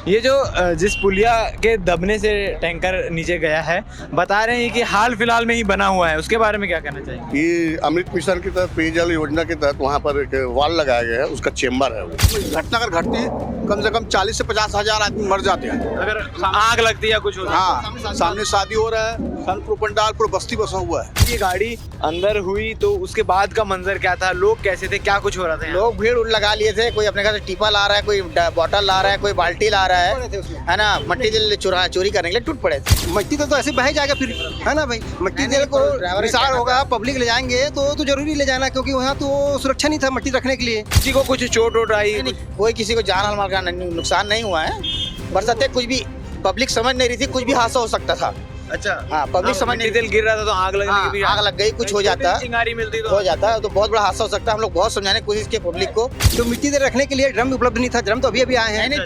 ये जो जिस पुलिया के दबने से टैंकर नीचे गया है, बता रहे हैं कि हाल फिलहाल में ही बना हुआ है, उसके बारे में क्या कहना चाहेंगे? ये अमृत मिशन के तहत पेयजल योजना के तहत वहाँ पर एक वाल लगाया गया है, उसका चेम्बर है वो। घटना अगर घटती है कम से कम 40 से 50 हजार आदमी मर जाते हैं। अगर आग लगती है या कुछ होता है? हाँ, सामने शादी हो रहा है, सनपुर पंडाल पूरा बस्ती बसा हुआ है। ये गाड़ी अंदर हुई तो उसके बाद का मंजर क्या था, लोग कैसे थे, क्या कुछ हो रहा था यहाँ? लोग भीड़ लगा लिए थे, कोई अपने घर से टीपा ला रहा है, कोई बॉटल ला रहा है, कोई बाल्टी ला रहा है ना, मट्टी तेल चोरी करने के लिए टूट पड़े थे। मट्टी तेल तो ऐसे बह जाएगा फिर, है ना भाई। मट्टी तेल को विशाल होगा, पब्लिक ले जाएंगे तो जरूरी ले जाना, क्योंकि वहाँ तो सुरक्षा नहीं था मट्टी रखने के लिए। किसी को कुछ चोट वोट आई? कोई किसी को जान माल का नुकसान नहीं हुआ है। बरसाते कुछ भी पब्लिक समझ नहीं रही थी, कुछ भी हादसा हो सकता था। अच्छा, हाँ, पब्लिक समझ नहीं, तेल गिर रहा था तो आग लगने की भी आग लग गई, कुछ हो जाता, चिंगारी मिलती हो जाता है तो बहुत बड़ा हादसा हो सकता है। हम लोग बहुत समझाने की कोशिश की पब्लिक को। तो मिट्टी तेल रखने के लिए ड्रम उपलब्ध नहीं था, ड्रम तो अभी आए हैं।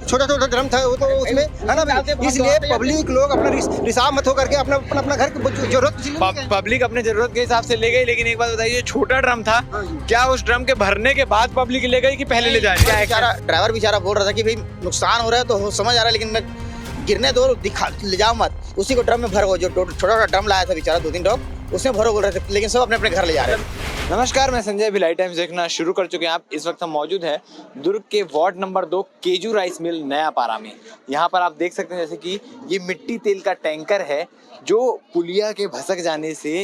छोटा छोटा ड्रम था वो, तो उसमें है ना, इसलिए पब्लिक लोग अपना रिसाव मत होकर के अपना घर की जरूरत पब्लिक अपने जरूरत के हिसाब से ले गई। लेकिन एक बात बताइए, छोटा ड्रम था, क्या उस ड्रम के भरने के बाद पब्लिक ले गई कि पहले ले जाए? ड्राइवर बेचारा बोल रहा था कि भाई नुकसान हो रहा है तो समझ आ रहा है, लेकिन मैं गिरने दो, दिखा ले जाओ मत। उसी को ड्रम में भरो, जो छोटा छोटा ड्रम लाया था बेचारा 2-3 ड्रम, उसमें भरो बोल रहे थे, लेकिन सब अपने अपने घर ले जा रहे हैं। नमस्कार, मैं संजय, अभी लाइव टाइम्स देखना शुरू कर चुके हैं आप। इस वक्त हम मौजूद हैं दुर्ग के वार्ड नंबर 2 केजू राइस मिल नया पारा में। यहाँ पर आप देख सकते हैं जैसे कि ये मिट्टी तेल का टैंकर है जो पुलिया के भसक जाने से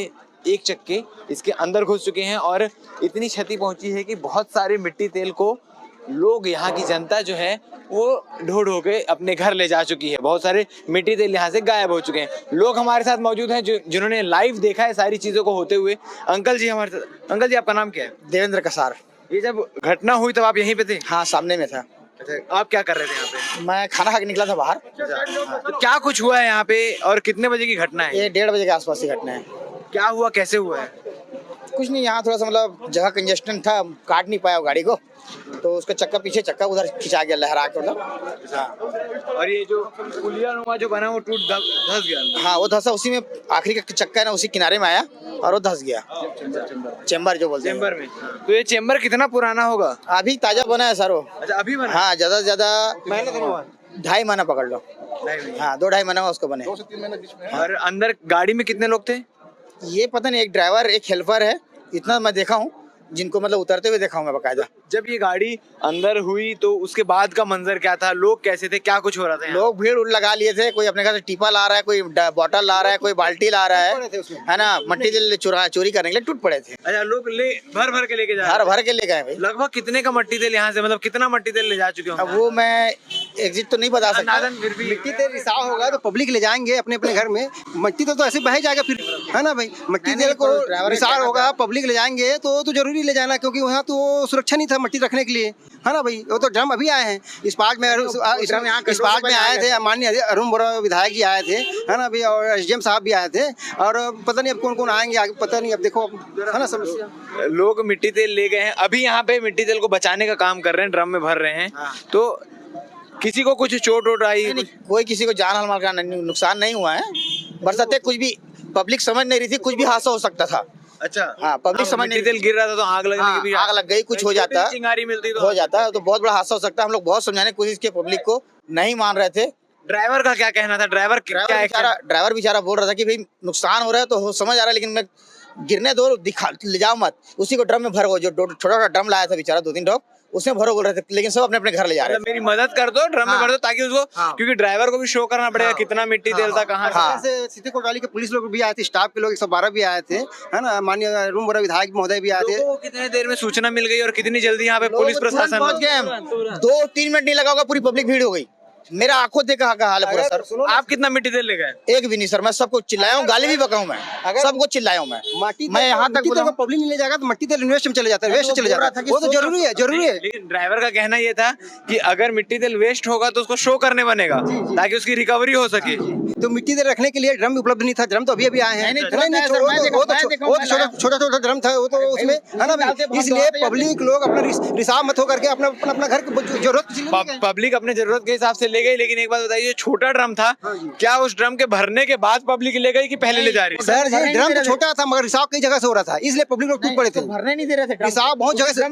एक चक्के इसके अंदर घुस चुके हैं और इतनी क्षति पहुंची है कि बहुत सारे मिट्टी तेल को लोग, यहाँ की जनता जो है वो ढो के अपने घर ले जा चुकी है। बहुत सारे मिट्टी तेल यहाँ से गायब हो चुके हैं। लोग हमारे साथ मौजूद हैं जिन्होंने लाइव देखा है सारी चीजों को होते हुए। अंकल जी हमारे साथ। अंकल जी, आपका नाम क्या है? देवेंद्र कसार। ये जब घटना हुई तब आप यहीं पे थे? हाँ, सामने में था। अच्छा, आप क्या कर रहे थे यहाँ पे? मैं खाना खा के निकला था बाहर। तो क्या कुछ हुआ है यहाँ पे और कितने बजे की घटना है? ये 1:30 बजे के आसपास की घटना है। क्या हुआ, कैसे हुआ है? कुछ नहीं, यहाँ थोड़ा सा मतलब जगह कंजेस्टन था, काट नहीं पाया वो गाड़ी को, तो उसका चक्का उधर खिंचा गया लहरा के, मतलब। और ये जो पुलिया नुमा जो बना वो धस गया? हाँ, वो धसा, उसी में आखिरी का चक्का है ना, उसी किनारे में आया और वो धस गया। चेम्बर जो बोलते हैं। चेम्बर में। तो ये चेम्बर कितना पुराना होगा? अभी ताजा बना है सर वो। अच्छा, अभी बना? हाँ, ज्यादा से ज्यादा 2.5 महीना पकड़ लो। हाँ, 2-2.5 महीना उसको बने। 2 से 3 महीने बीच में। और अंदर गाड़ी में कितने लोग थे? ये पता नहीं, एक ड्राइवर एक हेल्पर है, इतना मैं देखा हूँ, जिनको मतलब उतरते हुए देखा हूँ मैं बकायदा। जब ये गाड़ी अंदर हुई तो उसके बाद का मंजर क्या था, लोग कैसे थे, क्या कुछ हो रहा था यहाँ? लोग भीड़ लगा लिए थे, कोई अपने घर से टीपा ला रहा है, कोई बॉटल ला रहा है, कोई बाल्टी ला रहा है ना, मट्टी तेल चोरी करने के लिए टूट पड़े थे। अच्छा, लोग भर के लेके जा भर के ले गए भाई। लगभग कितने का मट्टी तेल यहाँ से, मतलब कितना मट्टी तेल ले जा चुके अब वो मैं एग्जिट तो नहीं बता सकता। फिर भी मिट्टी तेल रिसाव होगा तो पब्लिक ले जाएंगे अपने अपने घर में। मट्टी तेल तो ऐसे बह जाएगा फिर, है ना भाई। मट्टी तेल को रिसाव होगा, पब्लिक ले जाएंगे तो जरूरी ले जाना, क्योंकि वहाँ तो सुरक्षा नहीं था मट्टी रखने के लिए, है ना भाई। वो तो ड्रम अभी आए हैं इस पार्क में आए थे, माननीय अरुण बोरा विधायक जी आए थे, है ना भाई, और SDM साहब भी आए थे, और पता नहीं अब कौन कौन आएंगे आगे, पता नहीं। अब देखो, है ना, समस्या। लोग मिट्टी तेल ले गए हैं, अभी यहाँ पे मिट्टी तेल को बचाने का काम कर रहे हैं, ड्रम में भर रहे हैं। तो किसी को कुछ चोट वोट आई? कोई किसी को जान माल का नुकसान नहीं हुआ है। बरसाते कुछ भी पब्लिक समझ नहीं रही थी, कुछ भी हादसा हो सकता था। अच्छा, हाँ, पब्लिक समझ नहीं, तेल गिर रहा था तो आग लगने की भी आग लग गई, कुछ हो जाता, चिंगारी मिलती हो जाता तो बहुत बड़ा हादसा हो सकता है। हम लोग बहुत समझाने की कोशिश की पब्लिक को, नहीं मान रहे थे। ड्राइवर का क्या कहना था? ड्राइवर बेचारा बोल रहा था कि भाई नुकसान हो रहा है तो समझ आ रहा है, लेकिन मैं गिरने दो, दिखा ले जाओ मत। उसी को ड्रम में भरो, जो छोटा छोटा ड्रम लाया था बेचारा 2-3 ड्रम, उसमें भरो बोल रहे थे, लेकिन सब अपने अपने घर ले जा रहे हैं। मेरी मदद कर दो, ड्रम में भर दो, ताकि उसको, क्योंकि ड्राइवर को भी शो करना पड़ेगा कितना मिट्टी तेल था, कहाँ से। सीधे कोतवाली के पुलिस लोग भी आए थे, स्टाफ के लोग 112 भी आए थे, है ना, माननीय अरुण बोरा विधायक महोदय भी आए थे। कितने देर में सूचना मिल गई और कितनी जल्दी यहाँ पे पुलिस प्रशासन पहुंच गए? 2-3 मिनट नहीं लगा होगा, पूरी पब्लिक भीड़ हो गई। मेरा आंखों देखा का हाल है पूरा सर। आप कितना मिट्टी तेल ले गए? एक भी नहीं सर, मैं सबको चिल्लाया हूँ, गाली भी बका हूँ मैं, सबको चिल्लाया हूँ मैं यहाँ तक बोला। पब्लिक नहीं ले जाएगा तो मट्टी तेल इन्वेस्ट में चले जाता है, वेस्ट चले जाता है, वो तो जरूरी है। लेकिन ड्राइवर का कहना ये था कि अगर मिट्टी तेल वेस्ट होगा तो उसको शो करने बनेगा, ताकि उसकी रिकवरी हो सके। तो मिट्टी तेल रखने के लिए ड्रम उपलब्ध नहीं था, ड्रम तो अभी आए हैं। छोटा छोटा ड्रम था वो, तो उसमें, है ना, इसलिए पब्लिक लोग अपना रिसाव मत होकर के अपना घर की जरूरत, पब्लिक अपने जरूरत के हिसाब से ले गई, लेकिन एक बात बताइए, छोटा ड्रम था, क्या उस ड्रम के भरने के बाद पब्लिक ले गई कि पहले ले जा रही है? सर जी ड्रम तो छोटा था मगर रिसाव कई जगह से हो रहा था, इसलिए पब्लिक लोग टूट पड़े थे। भरने नहीं दे रहे थे रिसाव बहुत जगह से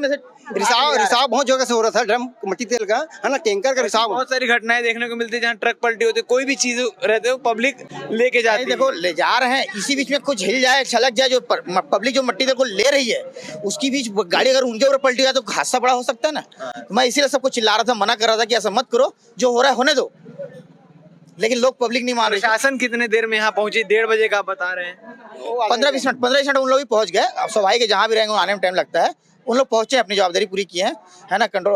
रिसाव बहुत जगह से हो रहा था, ड्रम मिट्टी तेल का है ना, टैंकर का रिसाव। बहुत सारी घटनाएं देखने को मिलती है जहाँ ट्रक पलटी होती है, कोई भी चीज रहते हो पब्लिक लेके जाती है। देखो ले जा रहे हैं, इसी बीच में कुछ हिल जाए छलक जाए, जो पब्लिक जो मट्टी तेल को ले रही है उसकी बीच गाड़ी अगर उनके ऊपर पलटी जाए तो हादसा बड़ा हो सकता है ना। मैं इसीलिए सबको चिल्ला रहा था, मना कर रहा था कि ऐसा मत करो, जो हो रहा है होने दो, लेकिन लोग पब्लिक नहीं मान रही। प्रशासन कितने देर में यहाँ पहुंची? 1:30 बजे का आप बता रहे हैं। 15-20 मिनट उन लोग भी पहुंच गए। अब स्वाभाविक है, जहाँ भी रहेंगे आने में टाइम लगता है। उन लोग पहुंचे, अपनी जवाबदारी पूरी की है ना। कंट्रोल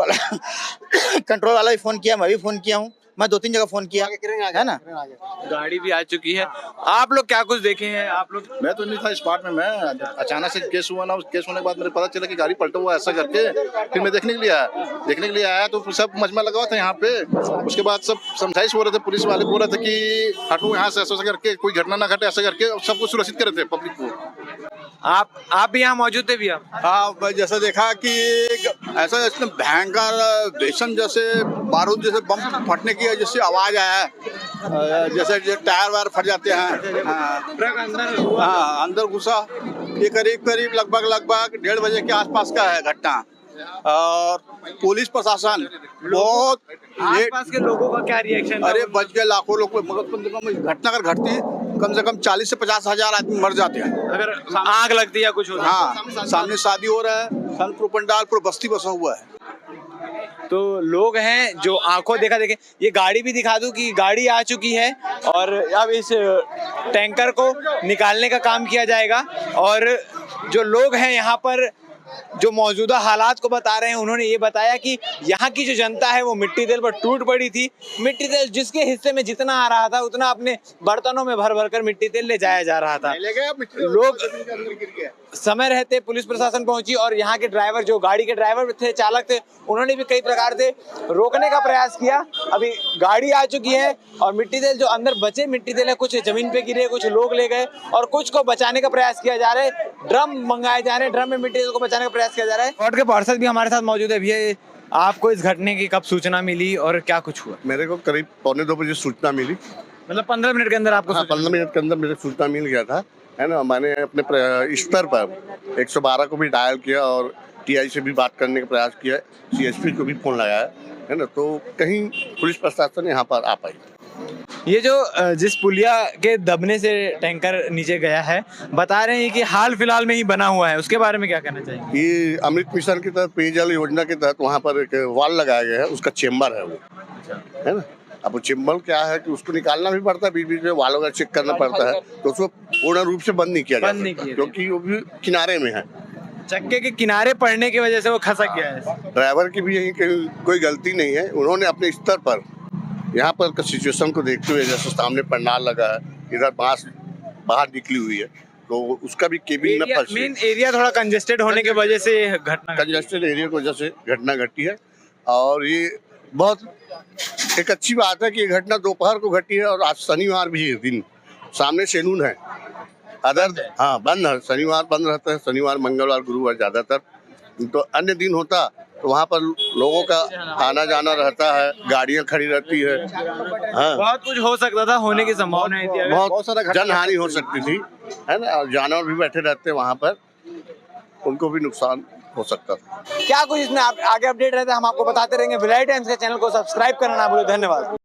वाला भी फोन किया, मैं भी फोन किया हूँ, मैं 2-3 जगह फोन किया है ना। गाड़ी भी आ चुकी है। आप लोग क्या कुछ देखे हैं? आप लोग? मैं तो नहीं था स्पॉट में, मैं अचानक से केस हुआ ना, उस केस होने के बाद मुझे पता चला कि गाड़ी पलटा हुआ ऐसा करके, फिर मैं देखने के लिए आया तो सब मजमा लगा हुआ था यहाँ पे। उसके बाद सब समझाइश हो रहे थे, पुलिस वाले बोल रहे थे कि हटो यहाँ से, ऐसा करके कोई घटना ना घटे, ऐसा करके सबको सुरक्षित कर रहे थे पब्लिक को। आप भी यहाँ मौजूद थे भैया? हाँ, जैसे देखा कि ऐसा इसमें भयंकर भीषण जैसे बारूद जैसे बम फटने की जैसे आवाज आया है, जैसे टायर वायर फट जाते हैं। हाँ, अंदर घुसा। ये करीब लगभग 1:30 बजे के आसपास का है घटना। और पुलिस प्रशासन बहुत आसपास के लोगों का क्या रिएक्शन? अरे बच गए लाखों लोग, मगर कम से कम घटना अगर घटती कम से कम 40 से 50 हजार आदमी मर जाते हैं अगर आग लगती है कुछ होता। हाँ, सामने शादी हो रहा है, संतपुर पंडाल पूरा बस्ती बसा हुआ है। तो लोग हैं जो आंखों देखा देखे। ये गाड़ी भी दिखा दूं कि गाड़ी आ चुकी है और अब इस टैंकर को निकालने का काम किया जाएगा। और जो लोग हैं यहाँ पर जो मौजूदा हालात को बता रहे हैं, उन्होंने ये बताया कि यहाँ की जो जनता है वो मिट्टी तेल पर टूट पड़ी थी। मिट्टी तेल जिसके हिस्से में जितना आ रहा था उतना अपने बर्तनों में भर भर कर मिट्टी तेल ले जाया जा रहा था। लोग समय रहते पुलिस प्रशासन पहुंची और यहाँ के ड्राइवर, जो गाड़ी के ड्राइवर थे, चालक थे, उन्होंने भी कई प्रकार से रोकने का प्रयास किया। अभी गाड़ी आ चुकी है और मिट्टी तेल जो अंदर बचे मिट्टी तेल है, कुछ जमीन पे गिरे, कुछ लोग ले गए और कुछ को बचाने का प्रयास किया जा रहा है। ड्रम मंगाए जा रहे हैं, ड्रम में मिट्टी तेल को बचाने का प्रयास किया जा रहा है। कोर्ट के पार्षद भी हमारे साथ मौजूद है। भैया, आपको इस घटने की कब सूचना मिली और क्या कुछ हुआ? मेरे को करीब 1:45 बजे सूचना मिली। मतलब 15 मिनट के अंदर आपको? हाँ, 15 मिनट के अंदर मेरे सूचना मिल गया था, है ना। मैंने अपने स्तर पर 112 को भी डायल किया और टीआई से भी बात करने का प्रयास किया, सीएसपी को भी फोन लगाया, है ना। तो कहीं पुलिस प्रशासन यहाँ पर आ पाई। ये जो जिस पुलिया के दबने से टैंकर नीचे गया है, बता रहे हैं कि हाल फिलहाल में ही बना हुआ है, उसके बारे में क्या कहना चाहिए? ये अमृत मिशन की तहत, पेयजल योजना के तहत वहाँ पर एक वाल लगाया गया है, उसका चेम्बर है वो, है ना। अब वो चेम्बर क्या है कि उसको निकालना भी पड़ता है, बीच बीच में वालों का चेक करना पड़ता है, तो उसको पूर्ण रूप से बंद नहीं किया जा सकता क्योंकि वो भी किनारे में है। चक्के के किनारे पड़ने की वजह से वो खसक गया है। ड्राइवर की भी यही कोई गलती नहीं है, उन्होंने अपने स्तर पर यहाँ पर का सिचुएशन को देखते हुए, जैसे सामने पंडाल लगा है, इधर बांस बाहर निकली हुई है, तो उसका भी केबिन में फंस, मेन एरिया थोड़ा कंजेस्टेड होने की वजह से घटना, कंजेस्टेड एरिया की वजह से घटना घटी है। और ये बहुत एक अच्छी बात है कि ये घटना दोपहर को घटी है और आज शनिवार भी है दिन, सामने सैलून है, अदर हाँ बंद है, शनिवार बंद रहता है, शनिवार मंगलवार गुरुवार ज्यादातर। तो अन्य दिन होता तो वहाँ पर लोगों का आना जाना रहता है, गाड़ियाँ खड़ी रहती है, हाँ बहुत कुछ हो सकता था, होने की संभावना थी, बहुत सारा जन हानि हो सकती थी, है ना। और जानवर भी बैठे रहते वहाँ पर, उनको भी नुकसान हो सकता था। क्या कुछ इसमें आगे अपडेट रहता है हम आपको बताते रहेंगे। भिलाई टाइम्स के चैनल को सब्सक्राइब करना ना भूलें। धन्यवाद।